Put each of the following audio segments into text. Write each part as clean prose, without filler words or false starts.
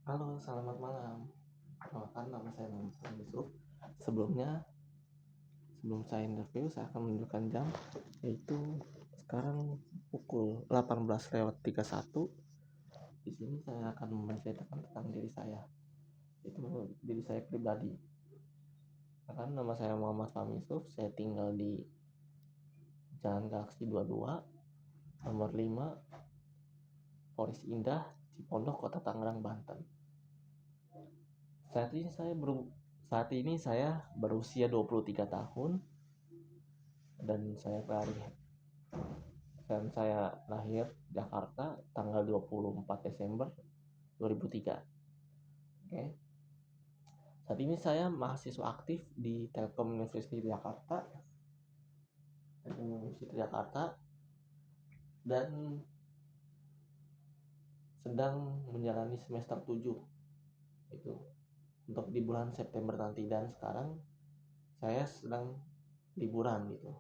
Halo, selamat malam. Perkenalkan, nama saya Muhammad Yusuf. Sebelumnya, sebelum saya interview, saya akan menunjukkan jam, yaitu sekarang pukul 18:31. Di sini saya akan menceritakan tentang diri saya, yaitu diri saya pribadi. Nama saya Muhammad Fahmi Yusuf. Saya tinggal di Jalan Galaksi 22, nomor 5, Polis Indah, Cipondok, Kota Tangerang, Banten. Saat ini saya berusia 23 tahun dan saya lahir Jakarta tanggal 24 Desember 2003. Oke. Saat ini saya mahasiswa aktif di Telkom University Jakarta. Dan sedang menjalani semester 7 itu untuk di bulan September nanti, dan sekarang saya sedang liburan gitu.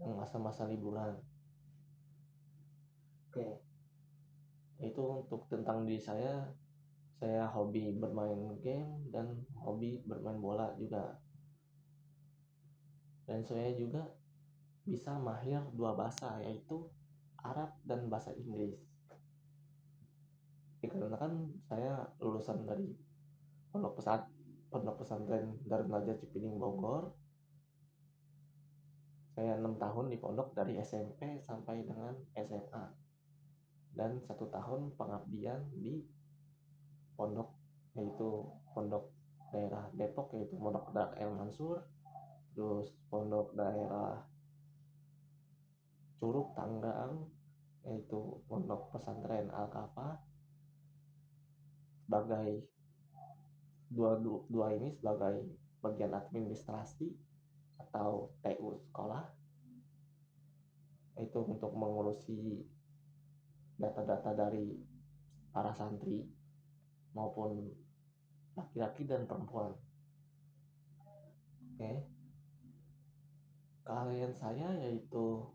Yang masa-masa liburan. Oke. Itu untuk tentang diri saya hobi bermain game dan hobi bermain bola juga. Dan saya juga bisa mahir 2 bahasa, yaitu Arab dan bahasa Inggris. Dikarenakan saya lulusan dari Pondok Pesantren Darul Najah Cipining Bogor. Saya 6 tahun di pondok dari SMP sampai dengan SMA. Dan 1 tahun pengabdian di pondok, yaitu pondok daerah Depok, yaitu Pondok El Mansur, terus pondok daerah Curug Tanggerang, yaitu Pondok Pesantren Al-Kafah, sebagai dua ini sebagai bagian administrasi atau TU sekolah, itu untuk mengurusi data-data dari para santri maupun laki-laki dan perempuan. Oke. Keahlian saya yaitu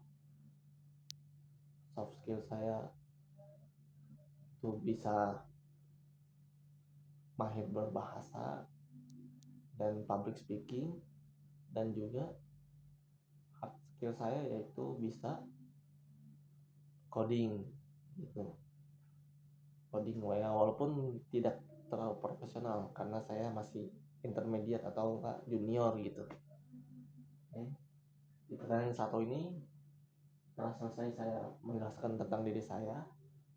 soft skill saya itu bisa mahir berbahasa dan public speaking, dan juga hard skill saya yaitu bisa coding gitu. Coding walaupun tidak terlalu profesional karena saya masih intermediate atau enggak junior gitu. Di pertanyaan satu ini telah selesai saya menjelaskan tentang diri saya.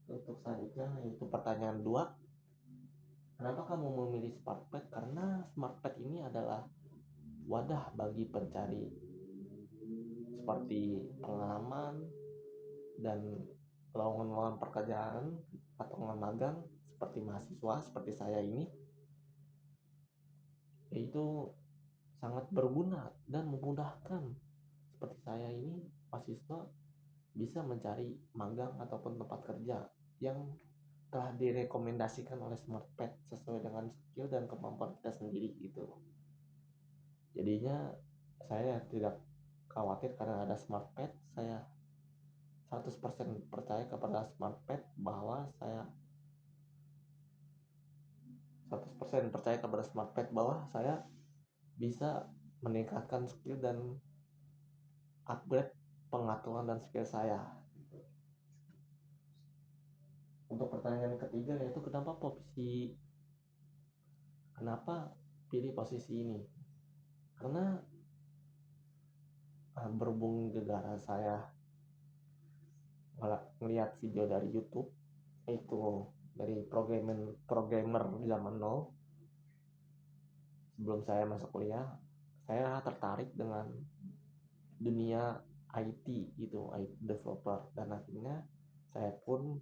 Untuk selanjutnya yaitu pertanyaan 2. Kenapa kamu memilih SmartPad? Karena SmartPad ini adalah wadah bagi pencari seperti pengalaman dan lowongan pekerjaan atau magang seperti mahasiswa seperti saya ini, yaitu sangat berguna dan memudahkan. Seperti saya ini mahasiswa bisa mencari magang ataupun tempat kerja yang telah direkomendasikan oleh SmartPad sesuai dengan skill dan kemampuan kita sendiri gitu. Jadinya saya tidak khawatir karena ada SmartPad. Saya 100% percaya kepada SmartPad bahwa saya 100% percaya kepada SmartPad bahwa saya bisa meningkatkan skill dan upgrade pengaturan dan skill saya. Untuk pertanyaan ketiga yaitu kenapa pilih posisi ini? Karena berhubung gara saya melihat video dari YouTube, itu dari programmer zaman now. Sebelum saya masuk kuliah, saya tertarik dengan dunia IT gitu, IT developer, dan akhirnya saya pun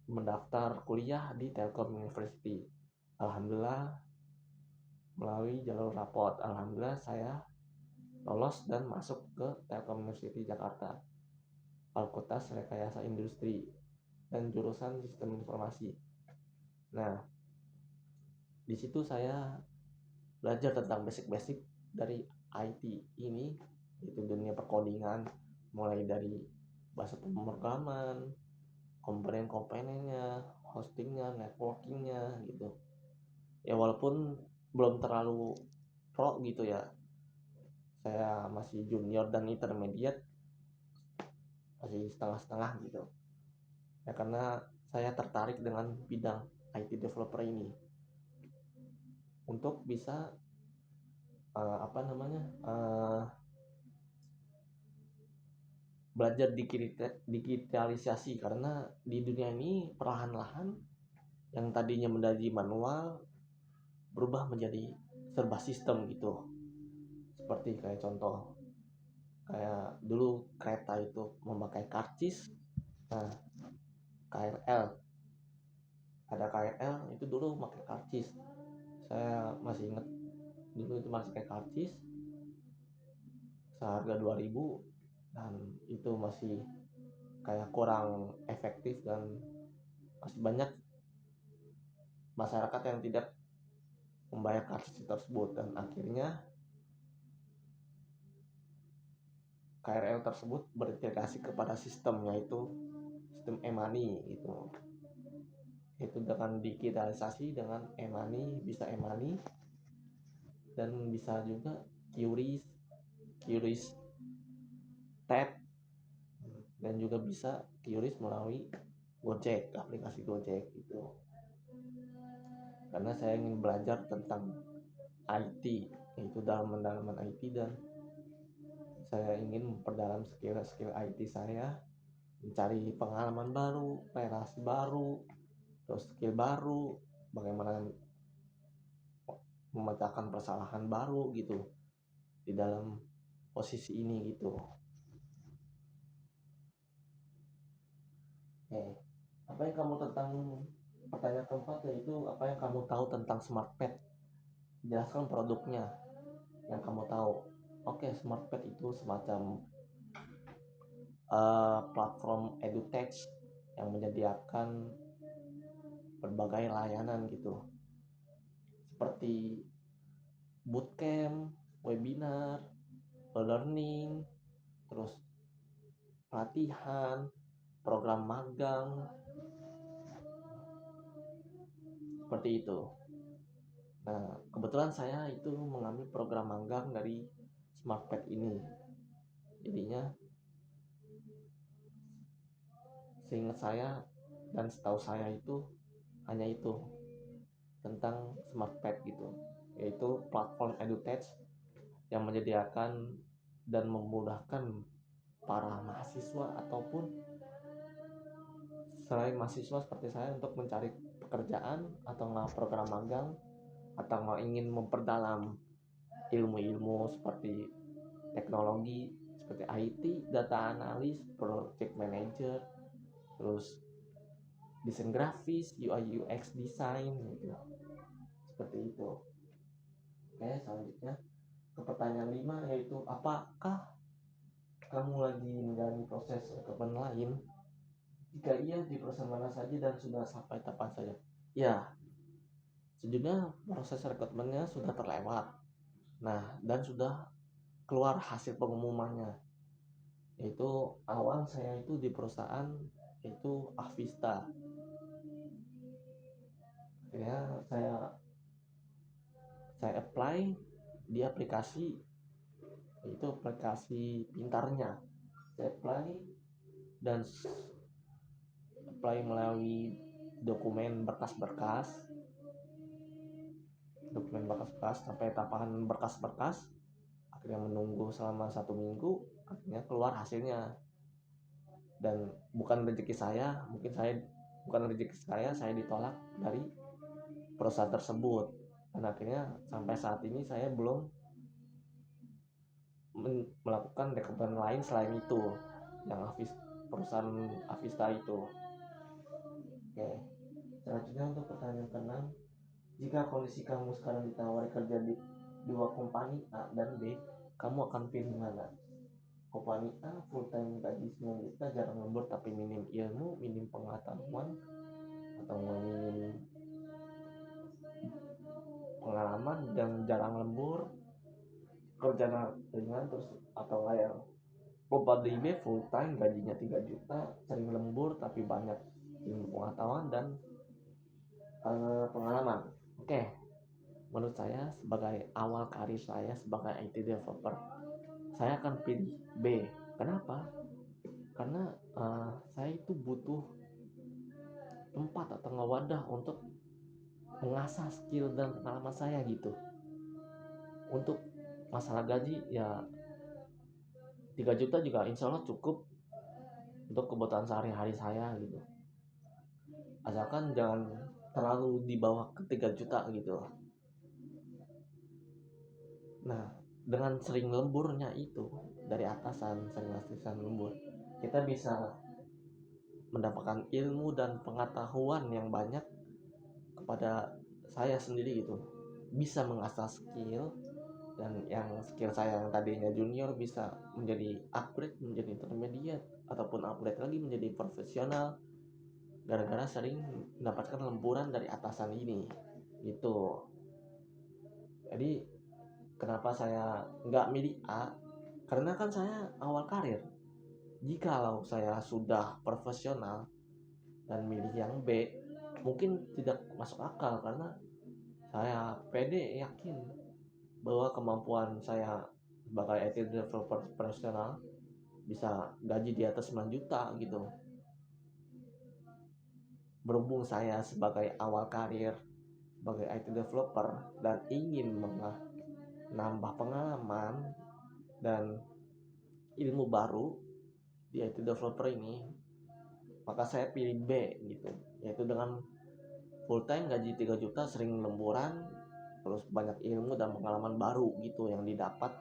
mendaftar kuliah di Telkom University. Alhamdulillah, melalui jalur rapot, alhamdulillah saya lolos dan masuk ke Telkom University Jakarta, Fakultas Rekayasa Industri dan jurusan Sistem Informasi. Nah, di situ saya belajar tentang basic-basic dari IT ini, yaitu dunia perkodingan, mulai dari bahasa pemrograman, komponen-komponennya, hostingnya, networkingnya gitu. Ya walaupun belum terlalu pro gitu ya, saya masih junior dan intermediate, masih setengah-setengah gitu ya, karena saya tertarik dengan bidang IT developer ini untuk bisa belajar digitalisasi, karena di dunia ini perlahan-lahan yang tadinya menjadi manual berubah menjadi serba sistem gitu. Seperti kayak contoh, kayak dulu kereta itu memakai karcis. Nah, KRL, ada KRL itu dulu pakai karcis. Saya masih ingat dulu itu masih pakai karcis seharga 2000, dan itu masih kayak kurang efektif dan masih banyak masyarakat yang tidak membayar karcis tersebut, dan akhirnya KRL tersebut berintegrasi kepada sistem, yaitu sistem e-money gitu. Itu dengan digitalisasi, dengan e-money, bisa e-money dan bisa juga QRIS tap, dan juga bisa QRIS melalui Gojek, aplikasi Gojek gitu. Karena saya ingin belajar tentang IT, yaitu dalam mendalaman IT, dan saya ingin memperdalam skill IT saya, mencari pengalaman baru, relasi baru, terus skill baru, bagaimana memecahkan permasalahan baru gitu di dalam posisi ini gitu. Apa yang kamu tentang pertanyaan keempat, yaitu apa yang kamu tahu tentang SmartPad? Jelaskan produknya yang kamu tahu. Oke, SmartPad itu semacam platform edutech yang menyediakan berbagai layanan gitu, seperti bootcamp, webinar, learning, terus pelatihan, program magang, seperti itu. Nah, kebetulan saya itu mengambil program magang dari SmartPad ini. Jadinya seingat saya dan setahu saya itu hanya itu tentang SmartPad gitu, yaitu platform edutech yang menyediakan dan memudahkan para mahasiswa ataupun selain mahasiswa seperti saya untuk mencari pekerjaan atau program magang, atau ingin memperdalam ilmu-ilmu seperti teknologi, seperti IT, data analis, project manager, terus desain grafis, UI UX design gitu, seperti itu. Oke, selanjutnya ke pertanyaan 5, yaitu apakah kamu lagi menjalani proses rekrutmen lain? Jika iya, di perusahaan mana saja dan sudah sampai kapan saja? Ya, sejujurnya proses rekrutmennya sudah terlewat. Nah, dan sudah keluar hasil pengumumannya, yaitu awal saya itu di perusahaan yaitu Avista. Ya, saya apply di aplikasi, itu aplikasi pintarnya. Saya apply dan apply melalui dokumen berkas-berkas sampai tahapan berkas-berkas, akhirnya menunggu selama 1 minggu, akhirnya keluar hasilnya. Dan bukan rezeki saya saya ditolak dari perusahaan tersebut, dan akhirnya sampai saat ini saya belum melakukan rekrutmen lain selain itu, yang perusahaan Avista itu. Oke, selanjutnya untuk pertanyaan ke-6, jika kondisi kamu sekarang ditawari kerja di dua kompani A dan B, kamu akan pilih mana? Kompani A full time gaji 9 juta, jarang lembur tapi minim ilmu, minim pengetahuan, atau minim pengalaman dan jarang lembur, kerja ringan terus, atau layar Beban di IB full time gajinya 3 juta, sering lembur tapi banyak ilmu pengetahuan dan pengalaman. Oke, menurut saya sebagai awal karir saya sebagai IT developer, saya akan pilih B. Kenapa? Karena saya itu butuh tempat atau wadah untuk mengasah skill dan pengalaman saya gitu. Untuk masalah gaji ya 3 juta juga insya Allah cukup untuk kebutuhan sehari-hari saya gitu, asalkan jangan terlalu di bawah ke 3 juta gitu. Nah, dengan sering lemburnya itu dari atasan, sering lembur, kita bisa mendapatkan ilmu dan pengetahuan yang banyak kepada saya sendiri gitu, bisa mengasah skill, dan yang skill saya yang tadinya junior bisa menjadi upgrade menjadi intermediate ataupun upgrade lagi menjadi profesional gara-gara sering mendapatkan lemburan dari atasan ini gitu. Jadi kenapa saya nggak milih A, karena kan saya awal karir. Jikalau saya sudah profesional dan milih yang B, mungkin tidak masuk akal karena saya pede yakin bahwa kemampuan saya sebagai IT developer profesional bisa gaji di atas 9 juta gitu. Berhubung saya sebagai awal karir sebagai IT developer dan ingin menambah pengalaman dan ilmu baru di IT developer ini, maka saya pilih B gitu, yaitu dengan full time gaji 3 juta, sering lemburan, terus banyak ilmu dan pengalaman baru gitu yang didapat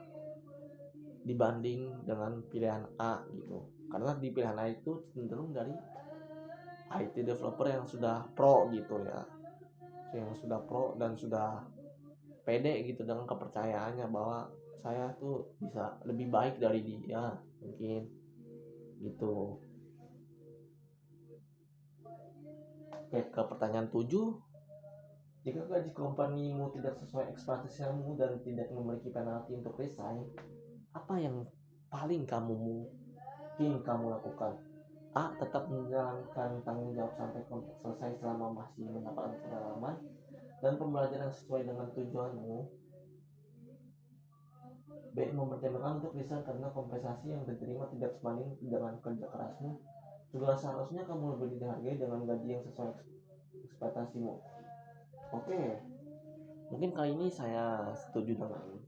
dibanding dengan pilihan A gitu. Karena di pilihan A itu cenderung dari IT developer yang sudah pro gitu ya, yang sudah pro dan sudah pede gitu dengan kepercayaannya bahwa saya tuh bisa lebih baik dari dia mungkin gitu. Oke, ke pertanyaan 7. Jika gaji companymu tidak sesuai ekspektasimu dan tidak memiliki penalti untuk resign, apa yang paling mungkin kamu lakukan? A. Tetap menjalankan tanggung jawab sampai kontrak selesai selama masih mendapatkan pengalaman dan pembelajaran sesuai dengan tujuanmu. B. Mempertimbangkan untuk resign karena kompensasi yang diterima tidak sebanding dengan kerja kerasmu. Sudah seharusnya kamu lebih dihargai dengan gaji yang sesuai ekspektasimu. Oke, mungkin kali ini saya setuju dengan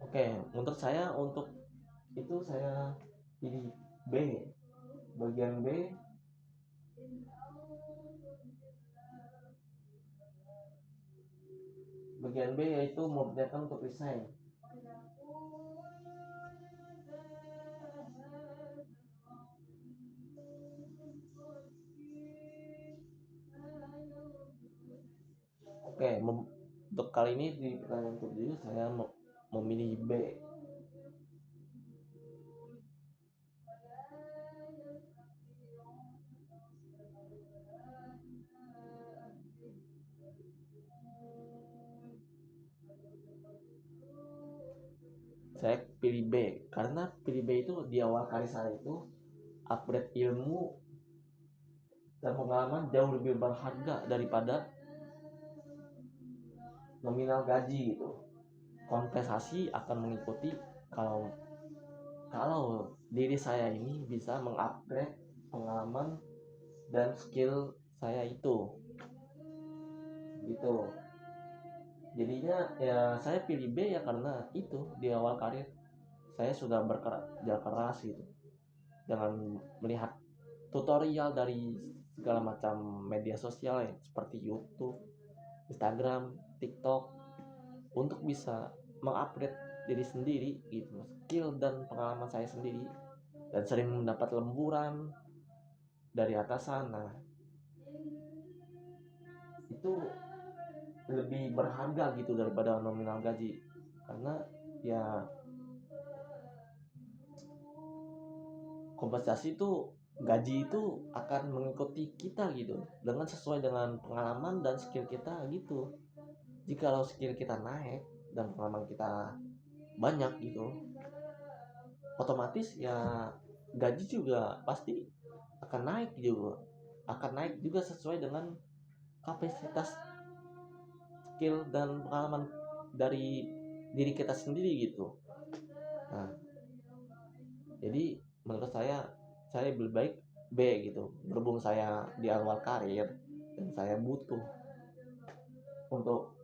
Oke, menurut saya untuk itu saya pilih B. Bagian B, yaitu mempertimbangkan untuk resign. Oke, untuk kali ini di pertanyaan kedua saya memilih B. Saya pilih B karena pilih B itu di awal karir saya itu upgrade ilmu dan pengalaman jauh lebih berharga daripada nominal gaji gitu. Kompensasi akan mengikuti kalau diri saya ini bisa mengupgrade pengalaman dan skill saya itu gitu. Jadinya ya saya pilih B ya karena itu di awal karir saya sudah bekerja keras gitu dengan melihat tutorial dari segala macam media sosial ya, seperti YouTube, Instagram, TikTok, untuk bisa mengupgrade diri sendiri gitu, skill dan pengalaman saya sendiri, dan sering mendapat lemburan dari atasan. Nah, itu lebih berharga gitu daripada nominal gaji, karena ya kompensasi itu, gaji itu akan mengikuti kita gitu, dengan sesuai dengan pengalaman dan skill kita gitu. Jikalau skill kita naik dan pengalaman kita banyak gitu, otomatis ya gaji juga pasti akan naik juga, sesuai dengan kapasitas, skill dan pengalaman dari diri kita sendiri gitu. Nah, jadi menurut saya lebih baik B gitu, berhubung saya di awal karir dan saya butuh untuk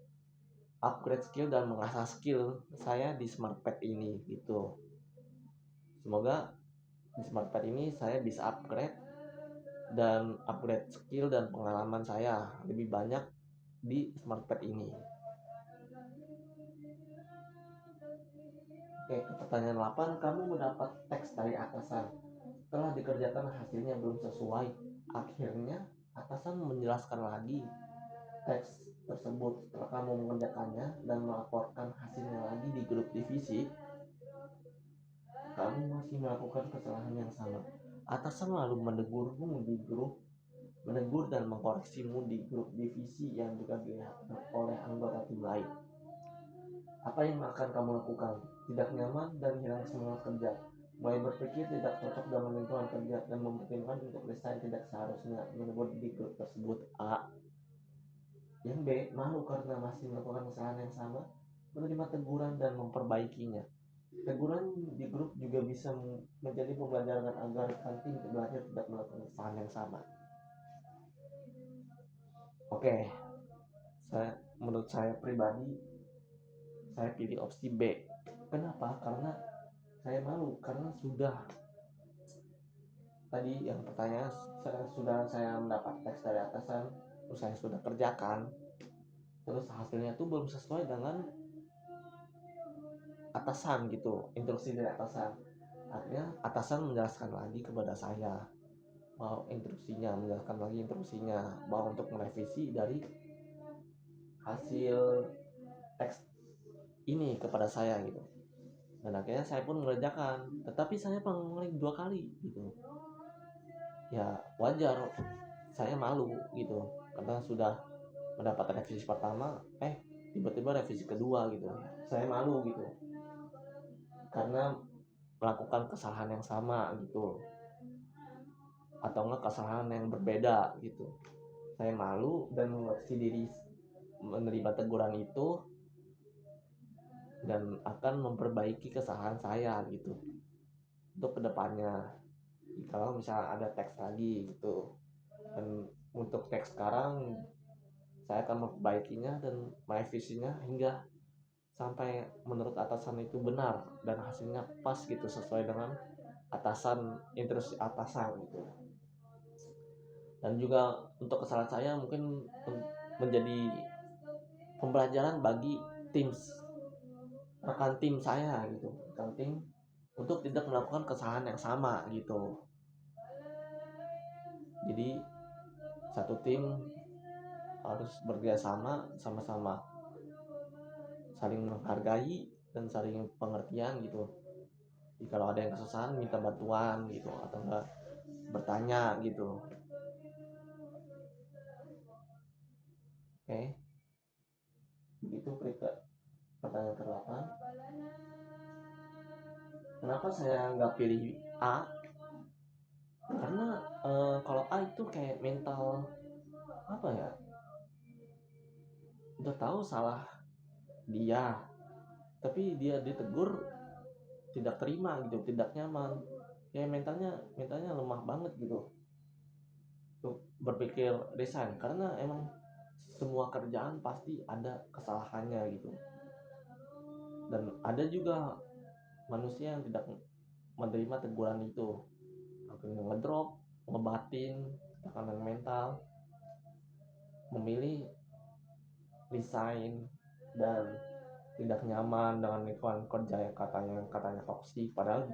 upgrade skill dan mengasah skill saya di SmartPad ini gitu. Semoga di SmartPad ini saya bisa upgrade skill dan pengalaman saya lebih banyak di SmartPad ini. Oke, pertanyaan 8, kamu mendapat teks dari atasan. Setelah dikerjakan hasilnya belum sesuai. Akhirnya atasan menjelaskan lagi teks tersebut. Setelah kamu mengerjakannya dan melaporkan hasilnya lagi di grup divisi, kamu masih melakukan kesalahan yang sama. Atasan lalu menegur dan mengkoreksimu di grup divisi yang juga dilihat oleh anggota tim lain. Apa yang akan kamu lakukan? Tidak nyaman dan hilang semangat kerja, mulai berpikir tidak cocok dengan lingkungan kerja, dan mempertimbangkan untuk resign tidak seharusnya menegur di grup tersebut. A. Yang B, malu karena masih melakukan kesalahan yang sama, menerima teguran dan memperbaikinya. Teguran di grup juga bisa menjadi pembelajaran agar nanti belajar tidak melakukan kesalahan yang sama. Oke, menurut saya pribadi, saya pilih opsi B. Kenapa? Karena saya malu, karena sudah tadi yang pertanyaan, saya mendapat teks dari atasan, terus saya sudah kerjakan, terus hasilnya tuh belum sesuai dengan atasan gitu, instruksi dari atasan. Akhirnya atasan menjelaskan lagi kepada saya bahwa instruksinya bahwa untuk merevisi dari hasil teks ini kepada saya gitu. Dan akhirnya saya pun mengerjakan, tetapi saya mengulangi 2 kali gitu. Ya wajar, saya malu gitu, karena sudah mendapat revisi pertama, tiba-tiba revisi kedua gitu. Saya malu gitu, karena melakukan kesalahan yang sama gitu, atau enggak kesalahan yang berbeda gitu. Saya malu dan mengoreksi diri menerima teguran itu dan akan memperbaiki kesalahan saya gitu untuk kedepannya. Kalau misalnya ada teks lagi gitu, dan untuk teks sekarang saya akan memperbaikinya dan merevisinya hingga sampai menurut atasan itu benar dan hasilnya pas gitu, sesuai dengan instruksi atasan gitu. Dan juga untuk kesalahan saya mungkin menjadi pembelajaran bagi rekan tim saya gitu, untuk tidak melakukan kesalahan yang sama gitu. Jadi satu tim harus bekerjasama, sama-sama saling menghargai dan saling pengertian gitu. Jadi kalau ada yang kesusahan minta bantuan gitu, atau enggak bertanya gitu. Oke, begitu pertanyaan ke-8. Kenapa saya nggak pilih A? Karena kalau A itu kayak mental apa ya, udah tahu salah dia, tapi dia ditegur tidak terima gitu, tidak nyaman, kayak mentalnya lemah banget gitu untuk berpikir resign, karena emang semua kerjaan pasti ada kesalahannya gitu. Dan ada juga manusia yang tidak menerima teguran itu, akhirnya ngedrop, ngebatin tekanan mental, memilih resign dan tidak nyaman dengan lingkungan kerja yang katanya toksik, padahal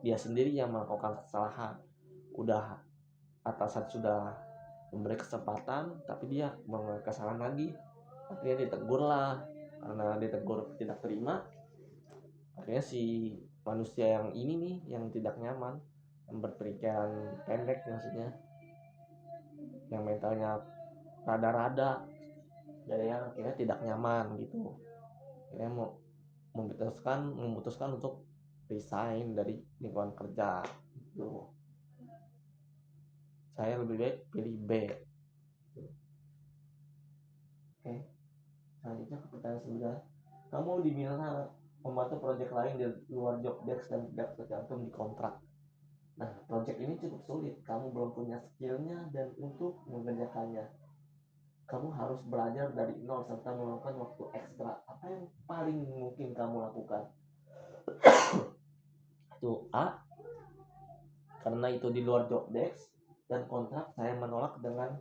dia sendiri yang melakukan kesalahan. Udah atasan sudah memberi kesempatan, tapi dia mengulangi kesalahan lagi. Akhirnya ditegur lah, karena ditegur tidak terima, akhirnya si manusia yang ini nih yang tidak nyaman berpikiran pendek, maksudnya yang mentalnya rada-rada, jadi yang akhirnya tidak nyaman gitu. Akhirnya mau memutuskan untuk resign dari lingkungan kerja gitu. Saya lebih baik pilih B. Oke, selanjutnya ke pertanyaan 9. Kamu diminta membantu proyek lain di luar job desk dan tidak tercantum di kontrak. Nah, proyek ini cukup sulit. Kamu belum punya skillnya dan untuk mengerjakannya, kamu harus belajar dari nol serta meluangkan waktu ekstra. Apa yang paling mungkin kamu lakukan? Itu A, karena itu di luar job desk dan kontrak, saya menolak dengan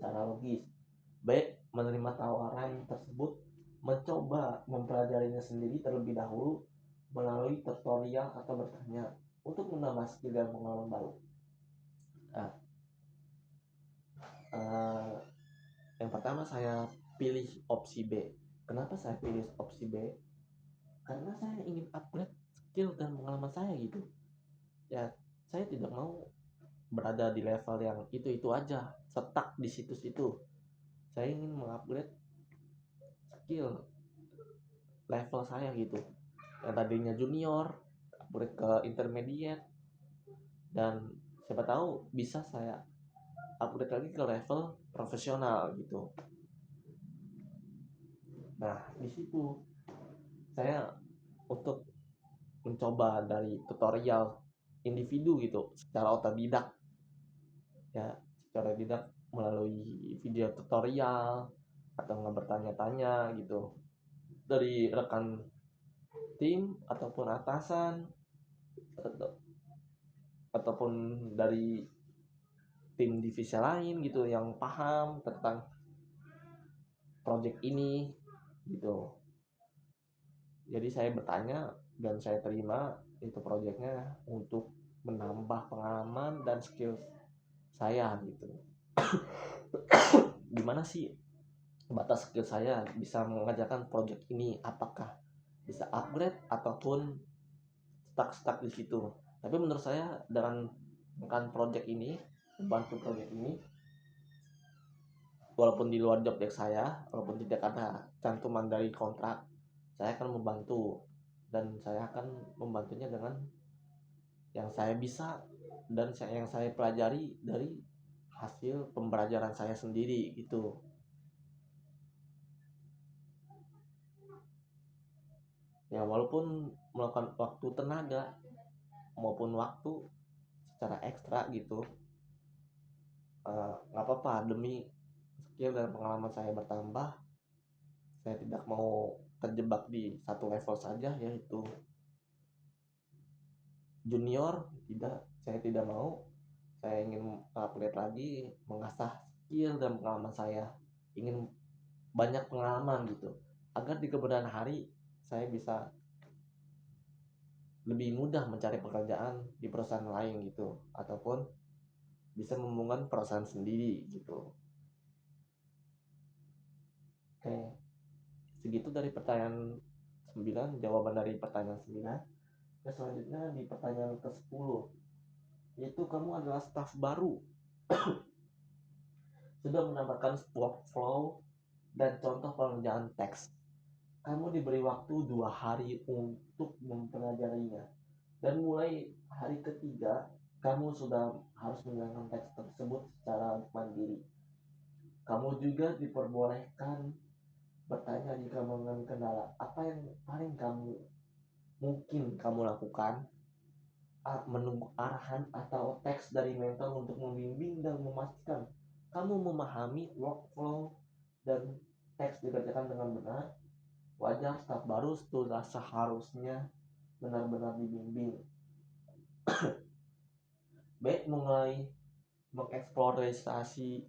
cara logis. B, menerima tawaran tersebut, mencoba mempelajarinya sendiri terlebih dahulu melalui tutorial atau bertanya untuk menambah skill dan pengalaman baru. Nah, yang pertama saya pilih opsi B. Kenapa saya pilih opsi B? Karena saya ingin upgrade skill dan pengalaman saya gitu. Ya, saya tidak mau berada di level yang itu aja, stuck di situ-situ. Saya ingin mengupgrade skill level saya gitu. Yang tadinya junior, upgrade ke intermediate, dan siapa tahu bisa saya upgrade lagi ke level profesional gitu. Nah, di situ saya untuk mencoba dari tutorial individu gitu secara otodidak, ya secara otodidak melalui video tutorial atau nggak bertanya-tanya gitu dari rekan tim ataupun atasan ataupun dari tim divisi lain gitu yang paham tentang project ini gitu. Jadi saya bertanya dan saya terima itu projectnya untuk menambah pengalaman dan skill saya gitu. Gimana sih batas skill saya bisa mengerjakan project ini, apakah bisa upgrade ataupun stuck di situ. Tapi menurut saya dengan project ini, membantu project ini, walaupun di luar job desk saya, walaupun tidak ada cantuman dari kontrak, saya akan membantu dan saya akan membantunya dengan yang saya bisa dan yang saya pelajari dari hasil pembelajaran saya sendiri gitu. Ya walaupun melakukan waktu tenaga maupun waktu secara ekstra gitu, nggak apa-apa, demi skill dan pengalaman saya bertambah. Saya tidak mau terjebak di satu level saja, yaitu junior. Tidak, saya tidak mau. Saya ingin upgrade lagi, mengasah skill dan pengalaman saya. Ingin banyak pengalaman gitu, agar di kemudian hari saya bisa lebih mudah mencari pekerjaan di perusahaan lain gitu, ataupun bisa membangun perusahaan sendiri gitu. Oke, segitu dari pertanyaan 9, jawaban dari pertanyaan 9. Selanjutnya di pertanyaan ke-10, yaitu kamu adalah staff baru, sudah menambahkan workflow dan contoh pengerjaan teks. Kamu diberi waktu 2 hari untuk mempelajarinya, dan mulai hari ketiga kamu sudah harus menjalankan teks tersebut secara mandiri. Kamu juga diperbolehkan bertanya jika mengalami kendala. Apa yang paling mungkin kamu lakukan? A, menunggu arahan atau teks dari mentor untuk membimbing dan memastikan kamu memahami workflow dan teks dikerjakan dengan benar. Wajar, staf baru sudah seharusnya benar-benar dibimbing. B, mulai mengeksplorasi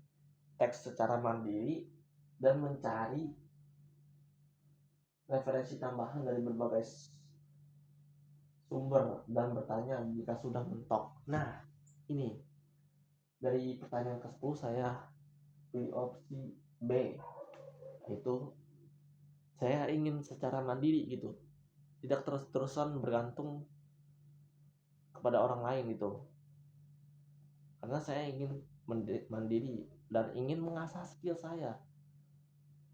teks secara mandiri dan mencari referensi tambahan dari berbagai sumber dan bertanya jika sudah mentok. Nah, ini dari pertanyaan ke-10 saya pilih opsi B, itu saya ingin secara mandiri gitu, tidak terus-terusan bergantung kepada orang lain gitu, karena saya ingin mandiri dan ingin mengasah skill saya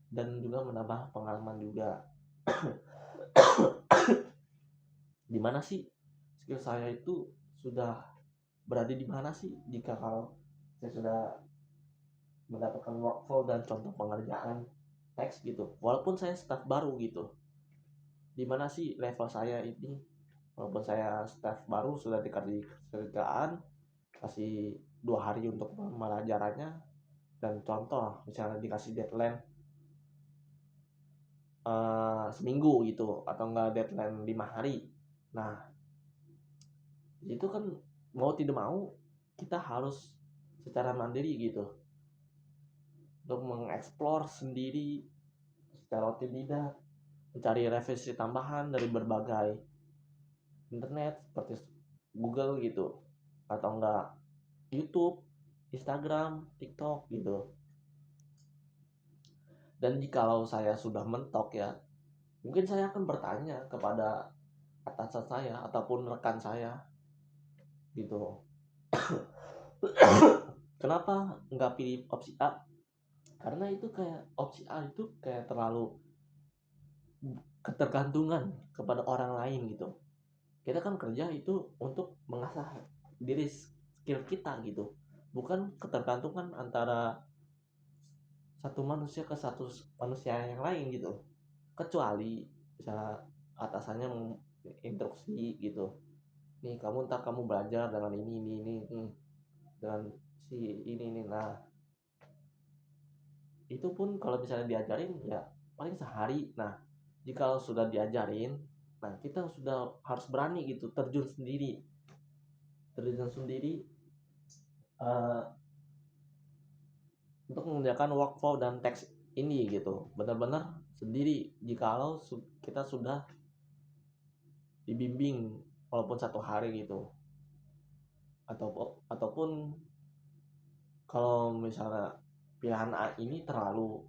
dan juga menambah pengalaman juga. Di mana sih skill saya itu sudah berada di mana sih jika kalau saya sudah mendapatkan workflow dan contoh pengerjaan teks gitu, walaupun saya staff baru gitu. Di mana sih level saya ini, walaupun saya staff baru sudah dikasih kerjaan, kasih 2 hari untuk pembelajarannya, dan contoh misalnya dikasih deadline seminggu gitu, atau enggak deadline 5 hari. Nah itu kan mau tidak mau kita harus secara mandiri gitu untuk mengeksplor sendiri secara otodidak, mencari revisi tambahan dari berbagai internet seperti Google gitu, atau enggak YouTube, Instagram, TikTok gitu. Dan jikalau saya sudah mentok ya, mungkin saya akan bertanya kepada atasan saya ataupun rekan saya gitu. Kenapa nggak pilih opsi A? Karena itu kayak opsi A itu kayak terlalu ketergantungan kepada orang lain gitu. Kita kan kerja itu untuk mengasah diri, skill kita gitu, bukan ketergantungan antara satu manusia ke satu manusia yang lain gitu. Kecuali bisa atasannya instruksi gitu, nih kamu ntar kamu belajar dengan ini dengan si ini. Nah itu pun kalau misalnya diajarin ya paling sehari. Nah jika sudah diajarin, nah kita sudah harus berani gitu terjun sendiri uh, untuk mengerjakan workflow dan teks ini gitu, benar-benar sendiri jikalau kita sudah dibimbing walaupun 1 hari gitu. Ataupun kalau misalnya pilihan A ini terlalu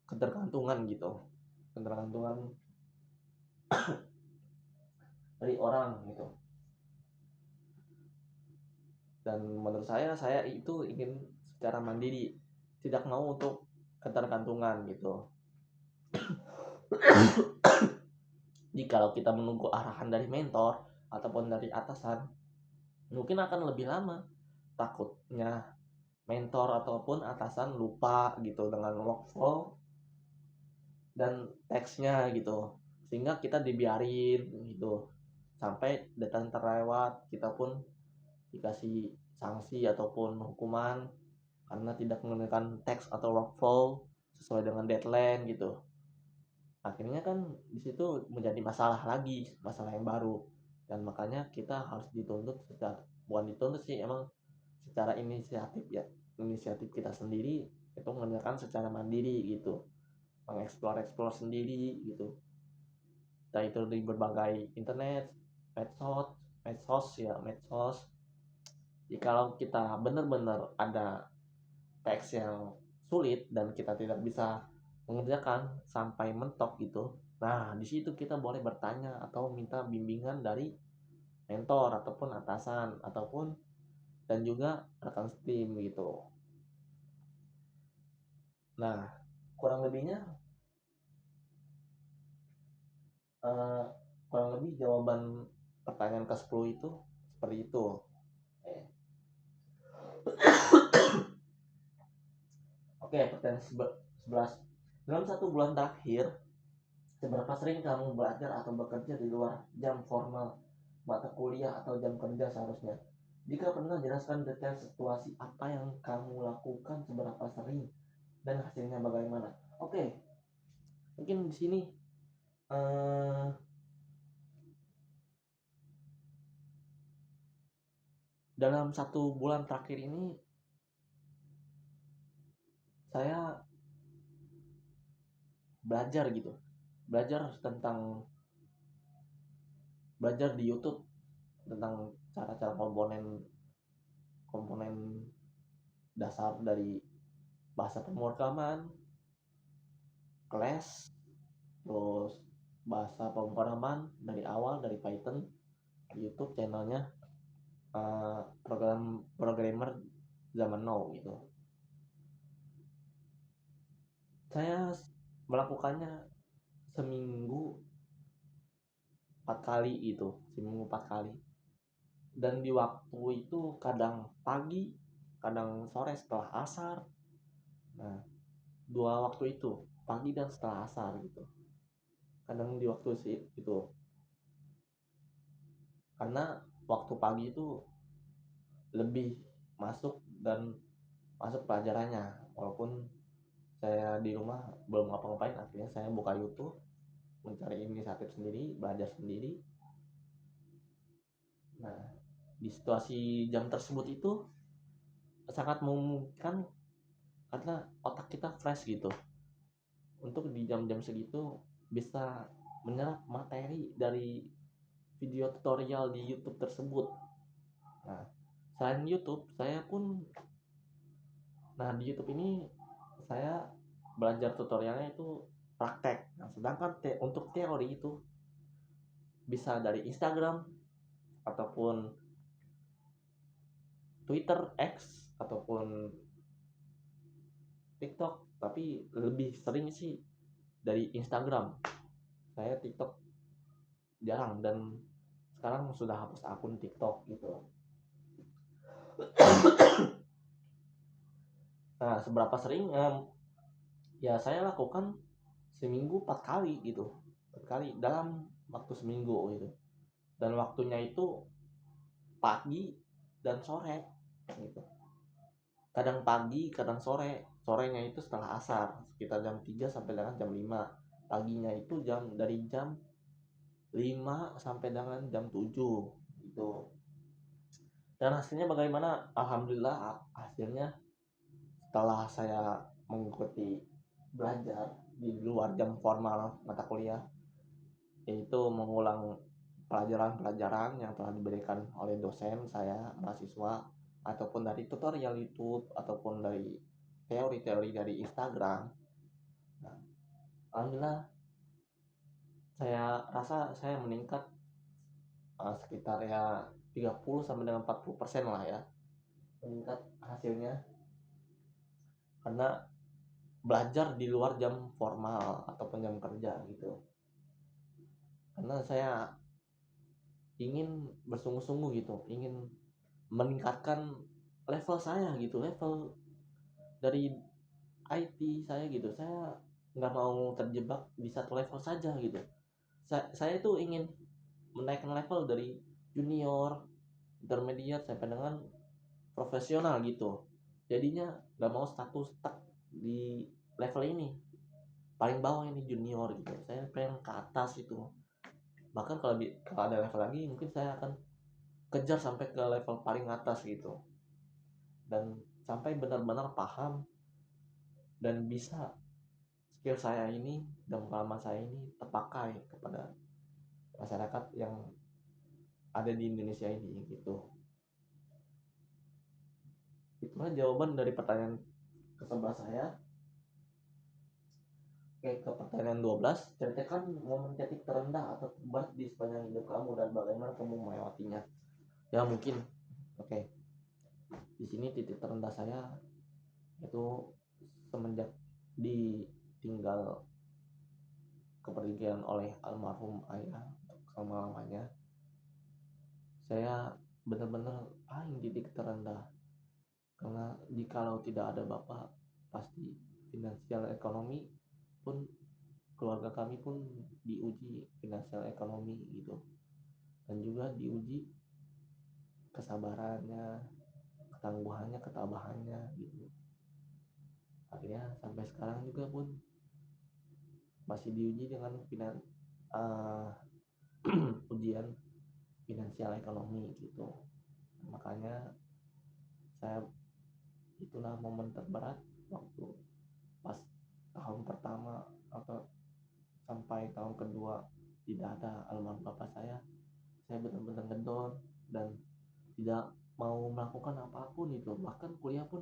ketergantungan gitu, ketergantungan dari orang gitu. Dan menurut saya itu ingin secara mandiri, tidak mau untuk ketergantungan gitu. Jikalau kita menunggu arahan dari mentor ataupun dari atasan, mungkin akan lebih lama. Takutnya mentor ataupun atasan lupa gitu dengan workflow dan teksnya gitu, sehingga kita dibiarin gitu sampai deadline terlewat, kita pun dikasih sanksi ataupun hukuman karena tidak menggunakan teks atau workflow sesuai dengan deadline gitu. Akhirnya kan di situ menjadi masalah lagi, masalah yang baru. Dan makanya kita harus dituntut secara, bukan dituntut sih, emang secara inisiatif ya, inisiatif kita sendiri itu mengerjakan secara mandiri gitu, mengeksplor sendiri gitu. Entah itu di berbagai internet, medsos. Jikalau kita benar-benar ada teks yang sulit dan kita tidak bisa mengerjakan sampai mentok gitu, nah di situ kita boleh bertanya atau minta bimbingan dari mentor ataupun atasan ataupun dan juga rekan tim gitu. Nah kurang lebihnya eh, kurang lebih jawaban pertanyaan ke-10 itu seperti itu. Oke, pertanyaan 11. Dalam 1 bulan terakhir, seberapa sering kamu belajar atau bekerja di luar jam formal mata kuliah atau jam kerja seharusnya? Jika pernah, jelaskan detail situasi apa yang kamu lakukan, seberapa sering, dan hasilnya bagaimana. Oke, mungkin di sini dalam 1 bulan terakhir ini saya belajar gitu, belajar di YouTube tentang cara-cara komponen dasar dari bahasa pemrograman, Clash, terus bahasa pemrograman dari awal dari Python, YouTube channelnya programmer zaman now gitu. Saya melakukannya seminggu 4 kali gitu, seminggu 4 kali. Dan di waktu itu kadang pagi, kadang sore setelah asar. Nah, 2 waktu itu, pagi dan setelah asar gitu. Kadang di waktu itu. Karena waktu pagi itu lebih masuk dan masuk pelajarannya. Walaupun saya di rumah belum ngapa-ngapain, akhirnya saya buka YouTube, mencari inisiatif sendiri, belajar sendiri. Nah, di situasi jam tersebut itu sangat memungkinkan karena otak kita fresh gitu. Untuk di jam-jam segitu bisa menyerap materi dari video tutorial di YouTube tersebut. Nah, selain YouTube, di YouTube ini saya belajar tutorialnya itu praktek. Nah, sedangkan untuk teori itu bisa dari Instagram ataupun Twitter X ataupun TikTok, tapi lebih sering sih dari Instagram. Saya TikTok jarang dan sekarang sudah hapus akun TikTok gitu. Nah, seberapa sering ya saya lakukan seminggu 4 kali gitu. 4 kali dalam waktu seminggu gitu. Dan waktunya itu pagi dan sore gitu. Kadang pagi, kadang sore. Sorenya itu setelah asar, sekitar jam 3 sampai dengan jam 5. Paginya itu dari jam 5 sampai dengan jam 7 gitu. Dan hasilnya bagaimana? Alhamdulillah hasilnya setelah saya mengikuti belajar di luar jam formal mata kuliah, yaitu mengulang pelajaran-pelajaran yang telah diberikan oleh dosen saya, mahasiswa, ataupun dari tutorial YouTube, ataupun dari teori-teori dari Instagram. Nah, alhamdulillah saya rasa saya meningkat sekitar ya 30 sampai dengan 40% lah ya, meningkat hasilnya karena belajar di luar jam formal ataupun jam kerja gitu. Karena saya ingin bersungguh-sungguh gitu, ingin meningkatkan level saya gitu, level dari IT saya gitu. Saya nggak mau terjebak di satu level saja gitu. Saya tuh ingin menaikkan level dari junior, intermediate sampai dengan profesional gitu. Jadinya nggak mau status stuck di level ini, paling bawah ini junior gitu. Saya pengen ke atas itu. Bahkan kalau ada level lagi mungkin saya akan kejar sampai ke level paling atas gitu, dan sampai benar-benar paham dan bisa skill saya ini dan pengalaman saya ini terpakai kepada masyarakat yang ada di Indonesia ini gitu. Itulah jawaban dari pertanyaan ke-11 saya. Oke, ke pertanyaan 12, ceritakan momen titik terendah atau terberat di sepanjang hidup kamu dan bagaimana kamu melewatinya. Ya mungkin, oke. Di sini titik terendah saya itu semenjak ditinggal kepergian oleh almarhum ayah selama-lamanya. Saya benar-benar paling titik terendah, karena jikalau tidak ada bapak, pasti finansial ekonomi pun keluarga kami pun diuji finansial ekonomi gitu, dan juga diuji kesabarannya, ketangguhannya, ketabahannya gitu. Akhirnya sampai sekarang juga pun masih diuji dengan ujian finansial ekonomi gitu. Makanya saya, itulah momen terberat waktu pas tahun pertama atau sampai tahun kedua tidak ada almarhum bapak saya benar-benar ngedown dan tidak mau melakukan apapun itu, bahkan kuliah pun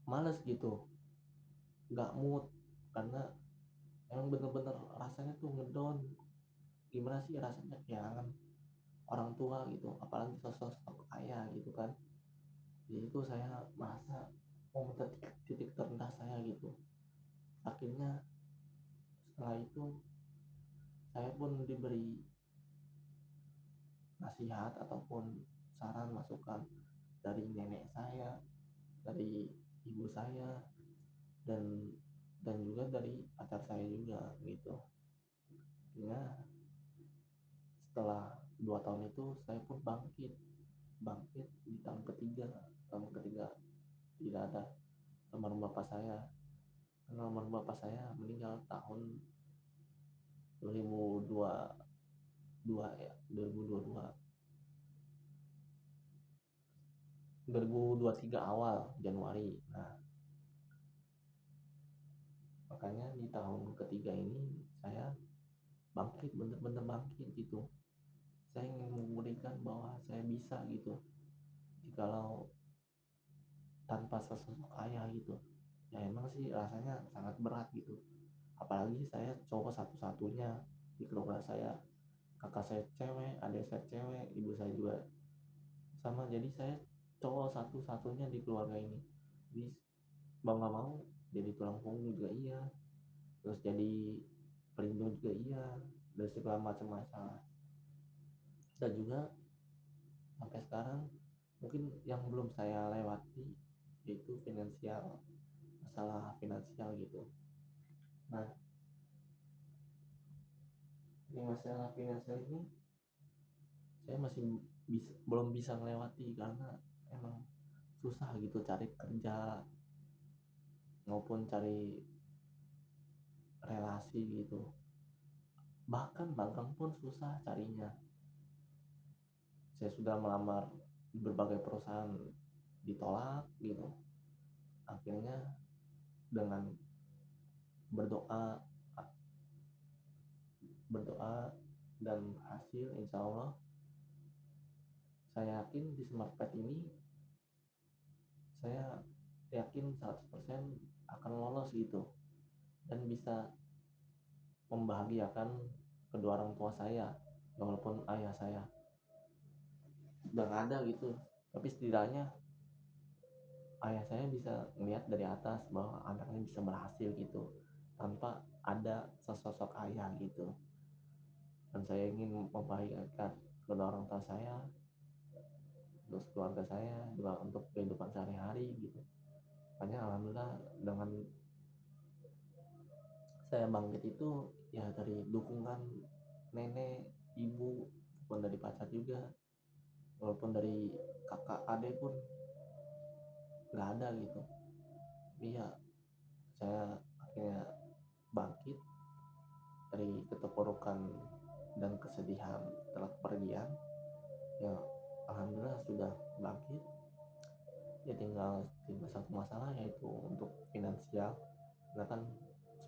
males gitu, nggak mood, karena emang bener-bener rasanya tuh ngedown gimana sih rasanya kehilangan orang tua gitu, apalagi sosok ayah gitu kan. Jadi itu saya merasa momen titik terendah saya gitu. Akhirnya setelah itu saya pun diberi nasihat ataupun saran masukan dari nenek saya, dari ibu saya, dan juga dari pacar saya juga gitu. Akhirnya setelah 2 tahun itu saya pun bangkit di tahun ketiga tidak ada almarhum bapak saya. Karena almarhum bapak saya meninggal tahun 2022 ya, 2023 awal Januari. Nah, makanya di tahun ketiga ini saya bangkit, bener-bener bangkit gitu. Saya ingin membuktikan bahwa saya bisa gitu, jikalau tanpa sosok ayah gitu. Ya emang sih rasanya sangat berat gitu, apalagi saya cowok satu-satunya di keluarga saya. Kakak saya cewek, adik saya cewek, ibu saya juga sama. Jadi saya cowok satu-satunya di keluarga ini. Jadi mau nggak mau jadi tulang punggung juga iya, terus jadi pelindung juga iya, dan segala macam masalah. Dan juga sampai sekarang mungkin yang belum saya lewati yaitu masalah finansial gitu. Nah, di masalah finansial ini saya masih belum bisa melewati karena emang susah gitu cari kerja maupun cari relasi gitu. Bahkan magang pun susah carinya. Saya sudah melamar di berbagai perusahaan, ditolak gitu. Akhirnya dengan berdoa berdoa dan hasil, insya Allah saya yakin di Smartpad ini, saya yakin 100% akan lolos gitu, dan bisa membahagiakan kedua orang tua saya, walaupun ayah saya udah gak ada gitu. Tapi setidaknya ayah saya bisa melihat dari atas bahwa anaknya bisa berhasil gitu tanpa ada sesosok ayah gitu. Dan saya ingin membahagiakan kedua orang tua saya, terus keluarga saya juga untuk kehidupan sehari-hari gitu. Makanya alhamdulillah dengan saya bangkit itu ya dari dukungan nenek, ibu, maupun dari pacar juga, walaupun dari kakak adik pun nggak ada gitu. Iya, saya akhirnya bangkit dari keterpurukan dan kesedihan setelah kepergian. Ya alhamdulillah sudah bangkit. Ya tinggal satu masalah, yaitu untuk finansial. Karena kan